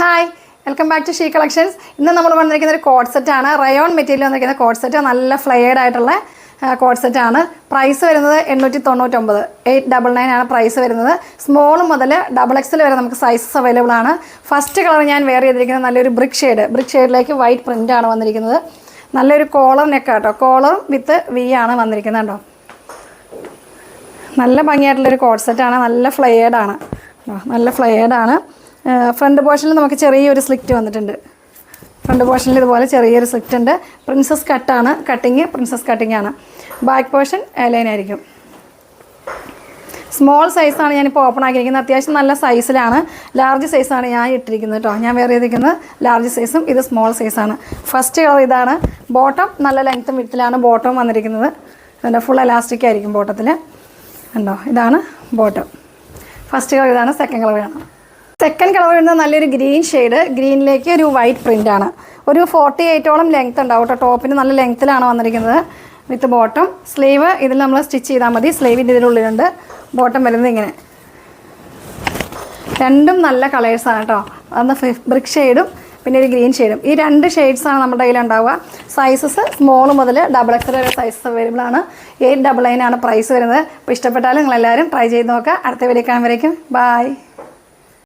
Hi, welcome back to she collections. ഇന്ന് നമ്മൾ വന്നിരിക്കുന്ന ഒരു കോഡ് സെറ്റാണ്. റയോൺ മെറ്റീരിയൽ വന്നിരിക്കുന്ന കോഡ് സെറ്റ്. നല്ല ഫ്ലെയർഡ് ആയിട്ടുള്ള കോഡ് സെറ്റാണ്. പ്രൈസ് വരുന്നത് 899, 899 ആണ് പ്രൈസ് വരുന്നത്. സ്മോൾ മുതൽ XXL വരെ നമുക്ക് സൈസസ് അവൈലബിൾ ആണ്. ഫസ്റ്റ് കളർ ഞാൻ വെയർ ചെയ്തിരിക്കുന്നത് നല്ലൊരു ബ്രിക്ക് ഷെയ്ഡിലേക്ക് വൈറ്റ് പ്രിൻ്റ് ആണ് വന്നിരിക്കുന്നത്. നല്ലൊരു കോളർ നെക്ക് കേട്ടോ. കോളറും വിത്ത് വി ആണ് വന്നിരിക്കുന്നത് കേട്ടോ. നല്ല ഭംഗിയായിട്ടുള്ളൊരു കോഡ് സെറ്റാണ്. നല്ല ഫ്ലെയർഡ് ആണ്. ഫ്രണ്ട് പോർഷനിൽ നമുക്ക് ചെറിയൊരു സ്ലിറ്റ് വന്നിട്ടുണ്ട്. ഫ്രണ്ട് പോർഷനിൽ ഇതുപോലെ ചെറിയൊരു സ്ലിറ്റ് ഉണ്ട്. പ്രിൻസസ് കട്ടാണ്. പ്രിൻസസ് കട്ടിങ് ആണ്. ബാക്ക് പോർഷൻ ലൈൻ ആയിരിക്കും. സ്മോൾ സൈസാണ് ഞാനിപ്പോൾ ഓപ്പൺ ആക്കിയിരിക്കുന്നത്. അത്യാവശ്യം നല്ല സൈസിലാണ്. ലാർജ് സൈസാണ് ഞാൻ ഇട്ടിരിക്കുന്നത് കേട്ടോ. ഞാൻ വേറെ ചെയ്തിരിക്കുന്നത് ലാർജ് സൈസും ഇത് സ്മോൾ സൈസാണ്. ഫസ്റ്റ് കളർ ഇതാണ്. ബോട്ടം നല്ല ലെങ്ത്തും വിഡ്ത്തിലാണ് ബോട്ടം വന്നിരിക്കുന്നത്. അതിൻ്റെ ഫുൾ എലാസ്റ്റിക് ആയിരിക്കും ബോട്ടത്തിൽ. കണ്ടോ, ഇതാണ് ബോട്ടം. ഫസ്റ്റ് കളർ ഇതാണ്. സെക്കൻഡ് കളർ ആണ്. സെക്കൻഡ് കളർ വരുന്നത് നല്ലൊരു ഗ്രീൻ ഷെയ്ഡ്. ഗ്രീനിലേക്ക് ഒരു വൈറ്റ് പ്രിൻ്റാണ്. ഒരു 48ഓളം ലെങ്ത്ത് ഉണ്ടാവും കേട്ടോ. ടോപ്പിന് നല്ല ലെങ്ത്തിലാണ് വന്നിരിക്കുന്നത് വിത്ത് ബോട്ടം. സ്ലീവ് ഇതിൽ നമ്മൾ സ്റ്റിച്ച് ചെയ്താൽ മതി. സ്ലീവിൻ്റെ ഇതിനുള്ളിലുണ്ട്. ബോട്ടം വരുന്നത് ഇങ്ങനെ. രണ്ടും നല്ല കളേഴ്സാണ് കേട്ടോ. അന്ന് ബ്രിക്ക് ഷെയ്ഡും പിന്നെ ഒരു ഗ്രീൻ ഷെയ്ഡും. ഈ രണ്ട് ഷെയ്ഡ്സാണ് നമ്മുടെ കയ്യിലുണ്ടാവുക. സൈസസ് സ്മോൾ മുതൽ XXL വരെ സൈസസ് അവൈലബിൾ ആണ്. 899 ആണ് പ്രൈസ് വരുന്നത്. അപ്പോൾ ഇഷ്ടപ്പെട്ടാലും നിങ്ങളെല്ലാവരും ട്രൈ ചെയ്ത് നോക്കുക. അടുത്ത വീഡിയോ കാണുമ്പോഴേക്കും ബൈ.